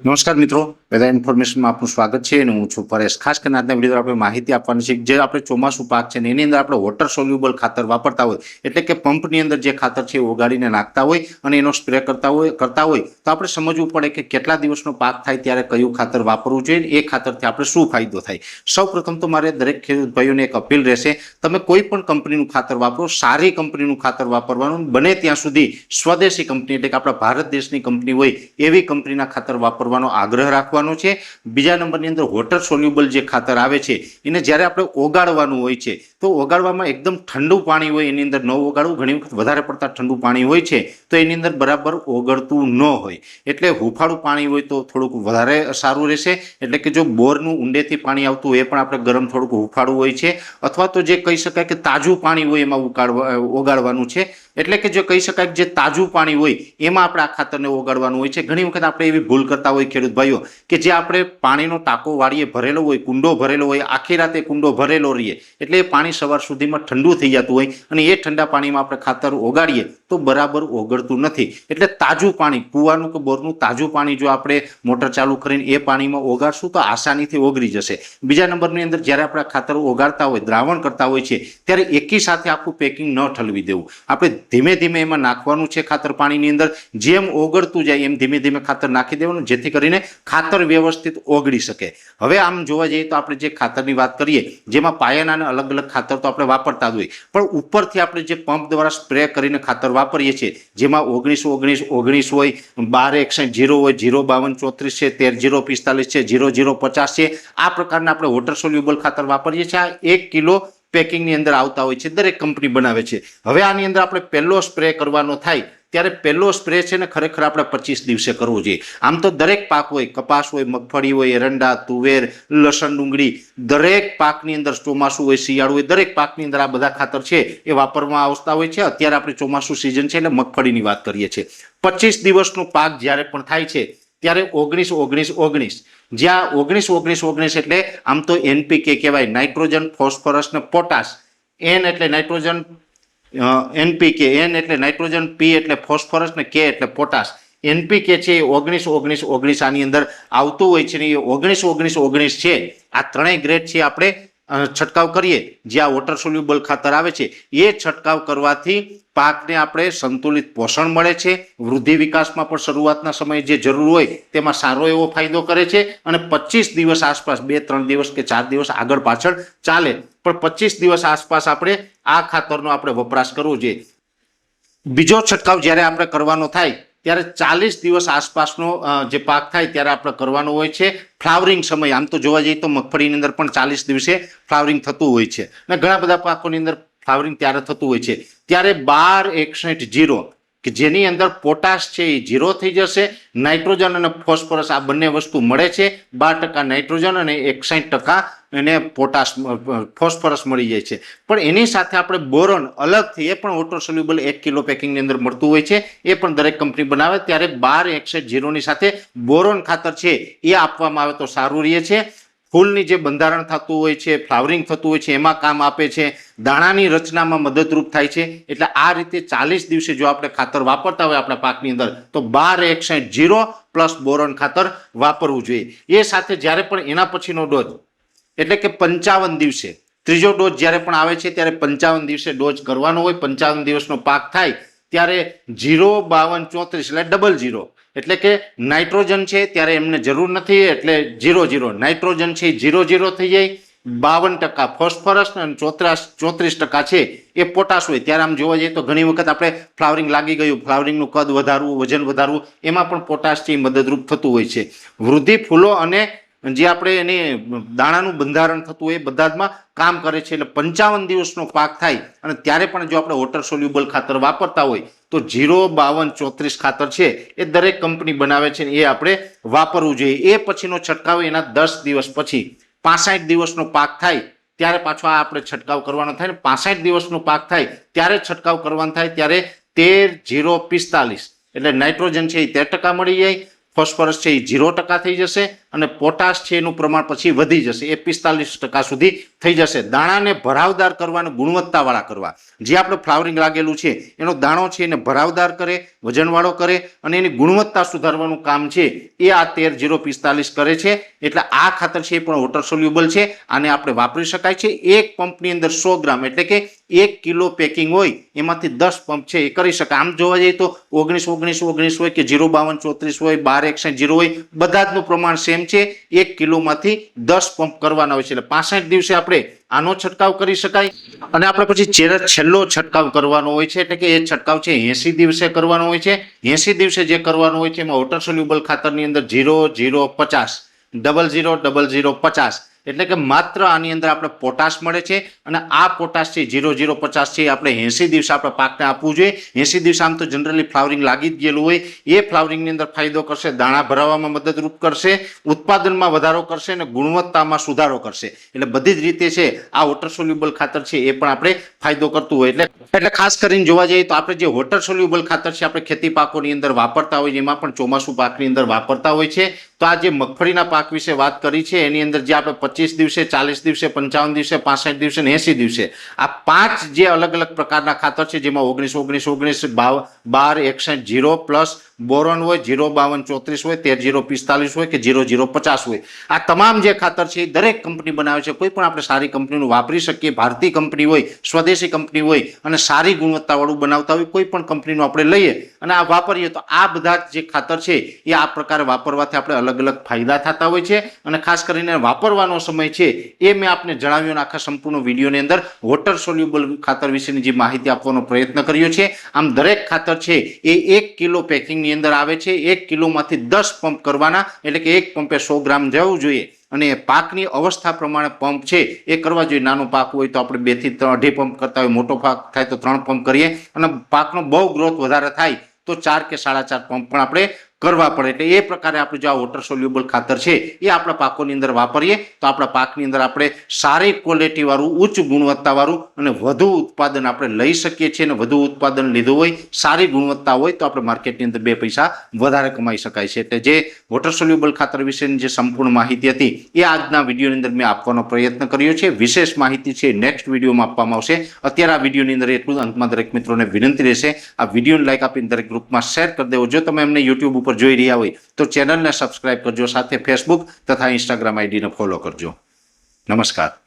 નમસ્કાર મિત્રો, વેધર ઇન્ફોર્મેશનમાં આપનું સ્વાગત છે અને હું છું પરેશ। ખાસ કરીને આજના વિડીયો આપણે માહિતી આપવાની છે જે આપણે ચોમાસું પાક છે ને એની અંદર આપણે વોટર સોલ્યુબલ ખાતર વાપરતા હોય, એટલે કે પંપની અંદર જે ખાતર છે એ ઓગાળીને નાખતા હોય અને એનો સ્પ્રે કરતા હોય તો આપણે સમજવું પડે કે કેટલા દિવસનો પાક થાય ત્યારે કયું ખાતર વાપરવું જોઈએ, એ ખાતરથી આપણે શું ફાયદો થાય। સૌપ્રથમ તો મારે દરેક ખેડૂત ભાઈઓને એક અપીલ રહેશે, તમે કોઈ પણ કંપનીનું ખાતર વાપરો, સારી કંપનીનું ખાતર વાપરવાનું, બને ત્યાં સુધી સ્વદેશી કંપની એટલે કે આપણા ભારત દેશની કંપની હોય એવી કંપનીના ખાતર વાપરવાનો આગ્રહ રાખવાનો છે। બીજા નંબરની અંદર વોટર સોલ્યુબલ જે ખાતર આવે છે એને જ્યારે આપણે ઓગાળવાનું હોય છે તો ઓગાળવામાં એકદમ ઠંડુ પાણી હોય એની અંદર ન ઓગાળવું, ઘણી વખત વધારે પડતા ઠંડુ પાણી હોય છે તો એની અંદર બરાબર ઓગળતું ન હોય, એટલે હુંફાળું પાણી હોય તો થોડુંક વધારે સારું રહેશે। એટલે કે જો બોરનું ઊંડેથી પાણી આવતું હોય એ પણ આપણે ગરમ થોડુંક હુંફાળું હોય છે, અથવા તો જે કહી શકાય કે તાજું પાણી હોય એમાં ઓગાળવાનું છે, એટલે કે જો કહી શકાય કે જે તાજું પાણી હોય એમાં આપણે આ ખાતરને ઓગાળવાનું હોય છે। ઘણી વખત આપણે એવી ભૂલ કરતા હોય ખેડૂત ભાઈઓ કે જે આપણે પાણીનો ટાંકો વાળીએ ભરેલો હોય, કુંડો ભરેલો હોય, આખી રાતે કુંડો ભરેલો રહીએ એટલે એ પાણી સવાર સુધીમાં ઠંડુ થઈ જતું હોય અને એ ઠંડા પાણીમાં આપણે ખાતર ઓગાળીએ તો બરાબર ઓગળતું નથી। એટલે તાજું પાણી, કૂવાનું કે બોરનું તાજું પાણી જો આપણે મોટર ચાલુ કરીને એ પાણીમાં ઓગાળશું તો આસાનીથી ઓગળી જશે। બીજા નંબરની અંદર જ્યારે આપણે ખાતર ઓગાળતા હોય, દ્રાવણ કરતા હોય છે ત્યારે એકી સાથે આખું પેકિંગ ન ઠલવી દેવું, આપણે ધીમે ધીમે એમાં નાખવાનું છે ખાતર પાણીની અંદર, જેમ ઓગળતું જાય એમ ધીમે ધીમે ખાતર નાખી દેવાનું જેથી કરીને ખાતર વ્યવસ્થિત ઓગળી શકે। હવે આમ જોવા જઈએ તો આપણે જે ખાતરની વાત કરીએ જેમાં પાયાના અને અલગ અલગ ખાતર તો આપણે વાપરતા જ હોય, પણ ઉપરથી આપણે જે પંપ દ્વારા સ્પ્રે કરીને ખાતર વાપરીએ છીએ જેમાં 19-19-19 હોય, 12-61-0 હોય, 0-52-34 છે, 13-0-45 છે, 0-0-50 છે, આ પ્રકારના આપણે વોટર સોલ્યુબલ ખાતર વાપરીએ છીએ। આ 1 કિલો પેકિંગની અંદર આવતા હોય છે, દરેક કંપની બનાવે છે। હવે આની અંદર આપણે પહેલો સ્પ્રે કરવાનો થાય ત્યારે પહેલો સ્પ્રે છે ને ખરેખર આપણે 25 દિવસે કરવો જોઈએ। આમ તો દરેક પાક હોય, કપાસ હોય, મગફળી હોય, એરંડા, તુવેર, લસણ, ડુંગળી, દરેક પાકની અંદર ચોમાસું હોય, શિયાળું હોય, દરેક પાકની અંદર આ બધા ખાતર છે એ વાપરવામાં આવતા હોય છે। અત્યારે આપણે ચોમાસું સિઝન છે એટલે મગફળીની વાત કરીએ છીએ। 25 દિવસનો પાક જ્યારે પણ થાય છે ત્યારે 19-19-19, જ્યાં 19-19-19 એટલે આમ તો NPK કહેવાય, નાઇટ્રોજન, ફોસ્ફરસ ને પોટાશ। N એટલે નાઇટ્રોજન, NPK, N એટલે નાઇટ્રોજન, P એટલે ફોસ્ફરસ ને K એટલે પોટાશ। NPK છે એ 19-19-19 આની અંદર આવતું હોય છે ને એ 19-19-19 છે, આ ત્રણેય ગ્રેડ છે આપણે છંટકાવ કરીએ જ્યાં વોટર સોલ્યુબલ ખાતર આવે છે એ છંટકાવ કરવાથી પાકને આપણે સંતુલિત પોષણ મળે છે, વૃદ્ધિ વિકાસમાં પણ શરૂઆતના સમયે જે જરૂર હોય તેમાં સારો એવો ફાયદો કરે છે અને 25 દિવસ આસપાસ, 2-3 દિવસ કે 4 દિવસ આગળ પાછળ ચાલે પણ 25 દિવસ આસપાસ આપણે આ ખાતરનો આપણે વપરાશ કરવો જોઈએ। બીજો છંટકાવ જ્યારે આપણે કરવાનો થાય ત્યારે 40 દિવસ આસપાસનો જે પાક થાય ત્યારે આપણે કરવાનો હોય છે ફ્લાવરિંગ સમય। આમ તો જોવા જઈએ તો મગફળીની અંદર પણ 40 દિવસે ફ્લાવરિંગ થતું હોય છે અને ઘણા બધા પાકોની અંદર ફ્લાવરિંગ ત્યારે થતું હોય છે, ત્યારે 12-61-0 કે જેની અંદર પોટાશ છે એ 0 થઈ જશે, નાઇટ્રોજન અને ફોસ્ફરસ આ બંને વસ્તુ મળે છે, 12% નાઇટ્રોજન અને 61% એને પોટાશ ફોસ્ફરસ મળી જાય છે। પણ એની સાથે આપણે બોરોન અલગથી એ પણ વોટર સોલ્યુબલ 1 કિલો પેકિંગની અંદર મળતું હોય છે, એ પણ દરેક કંપની બનાવે, ત્યારે 12-61-0 ની સાથે બોરોન ખાતર છે એ આપવામાં આવે તો સારું રહે છે। ફૂલની જે બંધારણ થતું હોય છે, ફ્લાવરિંગ થતું હોય છે એમાં કામ આપે છે, દાણાની રચનામાં મદદરૂપ થાય છે। એટલે આ રીતે 40 દિવસે જો આપણે ખાતર વાપરતા હોય આપણા પાકની અંદર તો 12-61-0 પ્લસ બોરોન ખાતર વાપરવું જોઈએ। એ સાથે જ્યારે પણ એના પછીનો ડોઝ એટલે કે 55 દિવસે ત્રીજો ડોઝ જ્યારે પણ આવે છે ત્યારે 55 દિવસે ડોઝ કરવાનો હોય। 55 દિવસનો પાક થાય ત્યારે 0-52-34 એટલે 00, એટલે કે નાઇટ્રોજન છે ત્યારે એમને જરૂર નથી એટલે 00, નાઇટ્રોજન છે 00 થઈ જાય, 52% ફોસ્ફરસ અને 34% છે એ પોટાશ હોય। ત્યારે આમ જોવા જઈએ તો ઘણી વખત આપણે ફ્લાવરિંગ લાગી ગયું, ફ્લાવરિંગનું કદ વધારવું, વજન વધારવું, એમાં પણ પોટાશ છે એ મદદરૂપ થતું હોય છે। વૃદ્ધિ, ફૂલો અને જે આપણે એની દાણાનું બંધારણ થતું હોય એ બધામાં કામ કરે છે। એટલે 55 દિવસનો પાક થાય અને ત્યારે પણ જો આપણે વોટર સોલ્યુબલ ખાતર વાપરતા હોય તો 0-52-34 ખાતર છે એ દરેક કંપની બનાવે છે એ આપણે વાપરવું જોઈએ। એ પછીનો છંટકાવ એના 10 દિવસ પછી 65 દિવસનો પાક થાય ત્યારે પાછો આ આપણે છંટકાવ કરવાનો થાય ને 65 દિવસનો પાક થાય ત્યારે છંટકાવ કરવાનો થાય ત્યારે 13-0-45 એટલે નાઇટ્રોજન છે એ 13% મળી જાય, ફોસ્ફરસ છે એ 0% થઈ જશે અને પોટાશ છે એનું પ્રમાણ પછી વધી જશે, એ 45% સુધી થઈ જશે. દાણાને ભરાવદાર કરવા અને ગુણવત્તાવાળા કરવા, જે આપણે ફ્લાવરિંગ લાગેલું છે એનો દાણો છે એને ભરાવદાર કરે, વજનવાળો કરે અને એની ગુણવત્તા સુધારવાનું કામ છે એ આ 13-045 કરે છે. એટલે આ ખાતર છે એ પણ વોટર સોલ્યુબલ છે, આને આપણે વાપરી શકાય છે. એક પંપની અંદર 100 ગ્રામ એટલે કે 1 કિલો પેકિંગ હોય એમાંથી 10 પંપ છે એ કરી શકાય. આમ જોવા જઈએ તો 19-19-19 હોય કે 0-52-34 હોય, 12-61-0 હોય, બધા જનું પ્રમાણ સેમ છે. 1 કિલોમાંથી 10 પંપ કરવાના હોય છે. એટલે 65 દિવસે આપણે આનો છંટકાવ કરી શકાય. અને આપણે પછી છેલ્લો છંટકાવ કરવાનો હોય છે, એટલે કે એ છંટકાવ છે 80 દિવસે કરવાનો હોય છે. 80 દિવસે જે કરવાનો હોય છે એમાં વોટર સોલ્યુબલ ખાતરની અંદર 0-0-50 00-00-50 એટલે કે માત્ર આની અંદર આપણે પોટાશ મળે છે. અને આ પોટાશ છે 0-0-50 છે આપણે 80 દિવસે આપણે પાકને આપવું જોઈએ. 80 દિવસે આમ તો જનરલી ફ્લાવરિંગ લાગી જ ગયેલું હોય, એ ફ્લાવરિંગની અંદર ફાયદો કરશે, દાણા ભરાવામાં મદદરૂપ કરશે, ઉત્પાદનમાં વધારો કરશે અને ગુણવત્તામાં સુધારો કરશે. એટલે બધી જ રીતે છે આ વોટર સોલ્યુબલ ખાતર છે એ પણ આપણે ફાયદો કરતું હોય. એટલે ખાસ કરીને જોવા જઈએ તો આપણે જે વોટર સોલ્યુબલ ખાતર છે આપણે ખેતી પાકોની અંદર વાપરતા હોય, એમાં પણ ચોમાસું પાકની અંદર વાપરતા હોય છે. તો આ જે મગફળીના પાક વિશે વાત કરી છે એની અંદર જે આપણે 25 દિવસે, 40 દિવસે, 55 દિવસે, 65 દિવસે અને 80 દિવસે આ 5 જે અલગ અલગ પ્રકારના ખાતર છે, જેમાં 19-19-19, 12-61-0 પ્લસ બોરોન હોય, 0-52-34 હોય, 13-0-45 હોય કે 0-0-50 હોય, આ તમામ જે ખાતર છે એ દરેક કંપની બનાવે છે. કોઈ પણ આપણે સારી કંપનીનું વાપરી શકીએ. ભારતીય કંપની હોય, સ્વદેશી કંપની હોય અને સારી ગુણવત્તાવાળું બનાવતા હોય, કોઈ પણ કંપનીનું આપણે લઈએ અને આ વાપરીએ તો આ બધા જે ખાતર છે એ આ પ્રકારે વાપરવાથી આપણે અલગ અલગ ફાયદા થતા હોય છે. અને ખાસ કરીને વાપરવાનો સમય છે એ મેં આપને જણાવ્યું, આખા સંપૂર્ણ વિડીયોની અંદર વોટર સોલ્યુબલ ખાતર વિશેની જે માહિતી આપવાનો પ્રયત્ન કર્યો છે. આમ દરેક ખાતર છે એ 1 કિલો પેકિંગની અંદર આવે છે. 1 કિલોમાંથી 10 પંપ કરવાના, એટલે કે એક પંપે 100 ગ્રામ જવું જોઈએ. અને પાકની અવસ્થા પ્રમાણે પંપ છે એ કરવા જોઈએ. નાનો પાક હોય તો આપણે 2 થી 2.5 પંપ કરતા હોય, મોટો પાક થાય તો 3 પંપ કરીએ, અને પાકનો બહુ ગ્રોથ વધારે થાય તો 4 કે 4.5 પંપ પણ આપણે કરવા પડે. એટલે એ પ્રકારે આપણે જો આ વોટર સોલ્યુબલ ખાતર છે એ આપણા પાકોની અંદર વાપરીએ તો આપણા પાકની અંદર આપણે સારી ક્વોલિટી વાળું, ઉચ્ચ ગુણવત્તા વાળું અને વધુ ઉત્પાદન આપણે લઈ શકીએ છીએ. અને વધુ ઉત્પાદન લીધું હોય, સારી ગુણવત્તા હોય તો આપણે માર્કેટની અંદર 2 પૈસા વધારે કમાઈ શકાય છે. એટલે જે વોટર સોલ્યુબલ ખાતર વિશેની જે સંપૂર્ણ માહિતી હતી એ આજના વિડીયોની અંદર મેં આપવાનો પ્રયત્ન કર્યો છે. વિશેષ માહિતી છે નેક્સ્ટ વિડીયોમાં આપવામાં આવશે. અત્યારે આ વિડીયોની અંદર એટલું. અંતમાં દરેક મિત્રોને વિનંતી રહેશે આ વિડીયોને લાઈક આપીને દરેક ગ્રુપમાં શેર કરી દેવો. જો તમે એમને યુટ્યુબ ઉપર જોઈ રહ્યા હોય તો ચેનલને સબસ્ક્રાઇબ કરજો, સાથે ફેસબુક તથા ઇન્સ્ટાગ્રામ આઈડીને ફોલો કરજો. નમસ્કાર.